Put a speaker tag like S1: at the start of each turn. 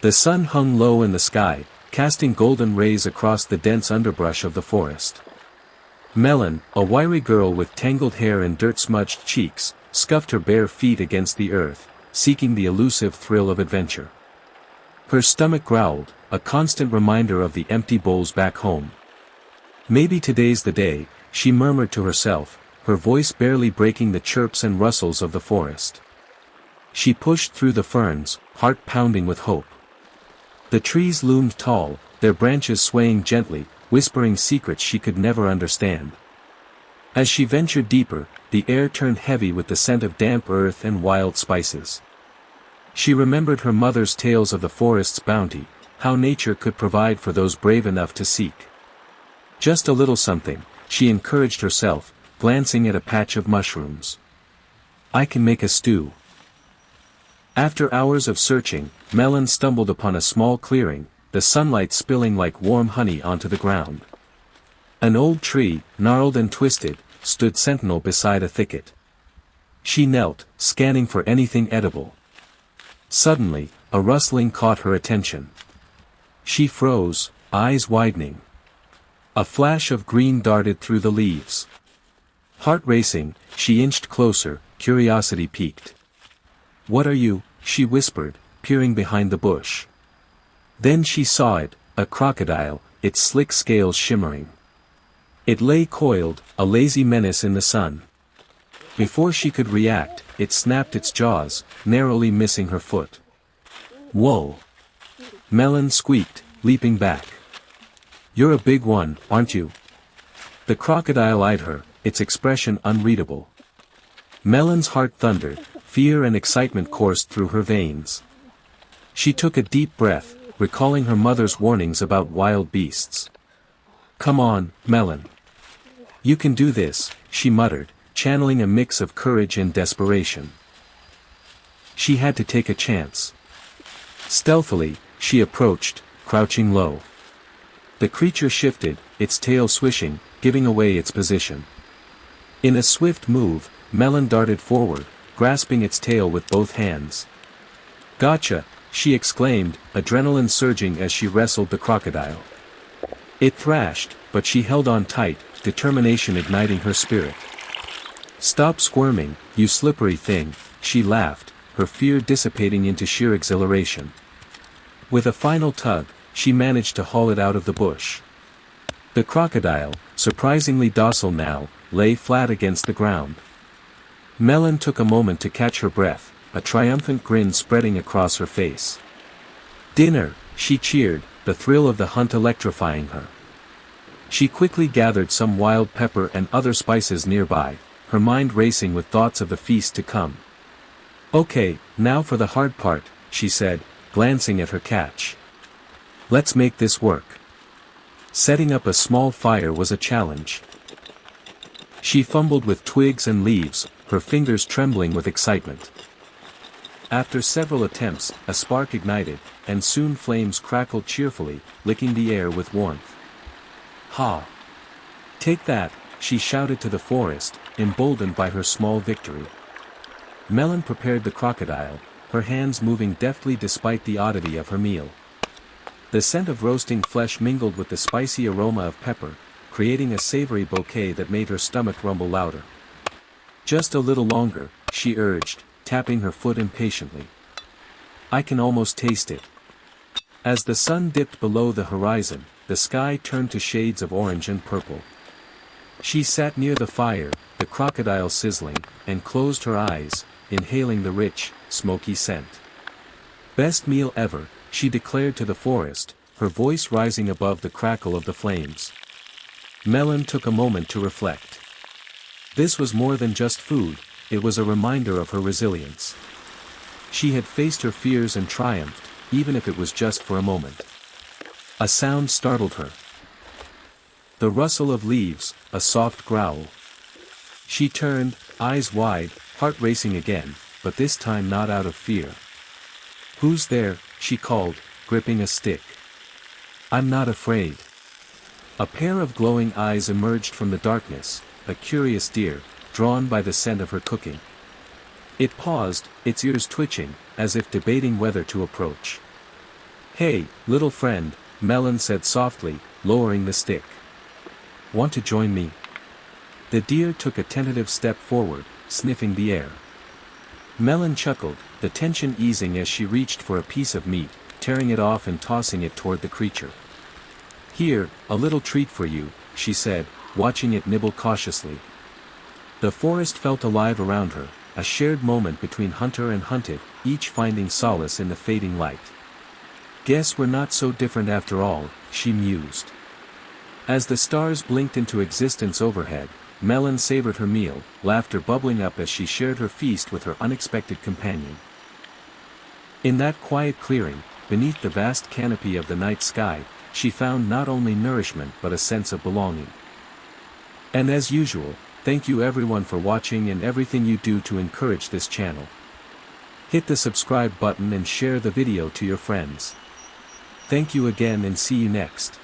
S1: The sun hung low in the sky, casting golden rays across the dense underbrush of the forest. Melon, a wiry girl with tangled hair and dirt-smudged cheeks, scuffed her bare feet against the earth, seeking the elusive thrill of adventure. Her stomach growled, a constant reminder of the empty bowls back home. Maybe today's the day, she murmured to herself, her voice barely breaking the chirps and rustles of the forest. She pushed through the ferns, heart pounding with hope. The trees loomed tall, their branches swaying gently, whispering secrets she could never understand. As she ventured deeper, the air turned heavy with the scent of damp earth and wild spices. She remembered her mother's tales of the forest's bounty, how nature could provide for those brave enough to seek. Just a little something, she encouraged herself, glancing at a patch of mushrooms. I can make a stew. After hours of searching, Melon stumbled upon a small clearing, the sunlight spilling like warm honey onto the ground. An old tree, gnarled and twisted, stood sentinel beside a thicket. She knelt, scanning for anything edible. Suddenly, a rustling caught her attention. She froze, eyes widening. A flash of green darted through the leaves. Heart racing, she inched closer, curiosity piqued. "What are you?" she whispered, peering behind the bush. Then she saw it, a crocodile, its slick scales shimmering. It lay coiled, a lazy menace in the sun. Before she could react, it snapped its jaws, narrowly missing her foot. "Whoa!" Melon squeaked, leaping back. "You're a big one, aren't you?" The crocodile eyed her, its expression unreadable. Melon's heart thundered, fear and excitement coursed through her veins. She took a deep breath, recalling her mother's warnings about wild beasts. "Come on, Melon. You can do this," she muttered, channeling a mix of courage and desperation. She had to take a chance. Stealthily, she approached, crouching low. The creature shifted, its tail swishing, giving away its position. In a swift move, Melon darted forward, grasping its tail with both hands. "Gotcha!" she exclaimed, adrenaline surging as she wrestled the crocodile. It thrashed, but she held on tight, determination igniting her spirit. "Stop squirming, you slippery thing," she laughed, her fear dissipating into sheer exhilaration. With a final tug, she managed to haul it out of the bush. The crocodile, surprisingly docile now, lay flat against the ground. Melon took a moment to catch her breath, a triumphant grin spreading across her face. "Dinner," she cheered, the thrill of the hunt electrifying her. She quickly gathered some wild pepper and other spices nearby, her mind racing with thoughts of the feast to come. "Okay, now for the hard part," she said, glancing at her catch. "Let's make this work." Setting up a small fire was a challenge. She fumbled with twigs and leaves, her fingers trembling with excitement. After several attempts, a spark ignited, and soon flames crackled cheerfully, licking the air with warmth. "Ha! Take that," she shouted to the forest, emboldened by her small victory. Melon prepared the crocodile, her hands moving deftly despite the oddity of her meal. The scent of roasting flesh mingled with the spicy aroma of pepper, creating a savory bouquet that made her stomach rumble louder. "Just a little longer," she urged, tapping her foot impatiently. "I can almost taste it." As the sun dipped below the horizon, the sky turned to shades of orange and purple. She sat near the fire, the crocodile sizzling, and closed her eyes, inhaling the rich, smoky scent. "Best meal ever," she declared to the forest, her voice rising above the crackle of the flames. Melon took a moment to reflect. This was more than just food, it was a reminder of her resilience. She had faced her fears and triumphed, even if it was just for a moment. A sound startled her. The rustle of leaves, a soft growl. She turned, eyes wide, heart racing again, but this time not out of fear. "Who's there?" she called, gripping a stick. "I'm not afraid." A pair of glowing eyes emerged from the darkness, a curious deer, drawn by the scent of her cooking. It paused, its ears twitching, as if debating whether to approach. Hey, little friend, Melon said softly, lowering the stick. Want to join me? The deer took a tentative step forward, sniffing the air. Melon chuckled, the tension easing as she reached for a piece of meat, tearing it off and tossing it toward the creature. Here, a little treat for you, she said, watching it nibble cautiously. The forest felt alive around her, a shared moment between hunter and hunted, each finding solace in the fading light. Guess we're not so different after all, she mused. As the stars blinked into existence overhead, Melon savored her meal, laughter bubbling up as she shared her feast with her unexpected companion. In that quiet clearing, beneath the vast canopy of the night sky, she found not only nourishment but a sense of belonging. And as usual, thank you everyone for watching and everything you do to encourage this channel. Hit the subscribe button and share the video to your friends. Thank you again and see you next.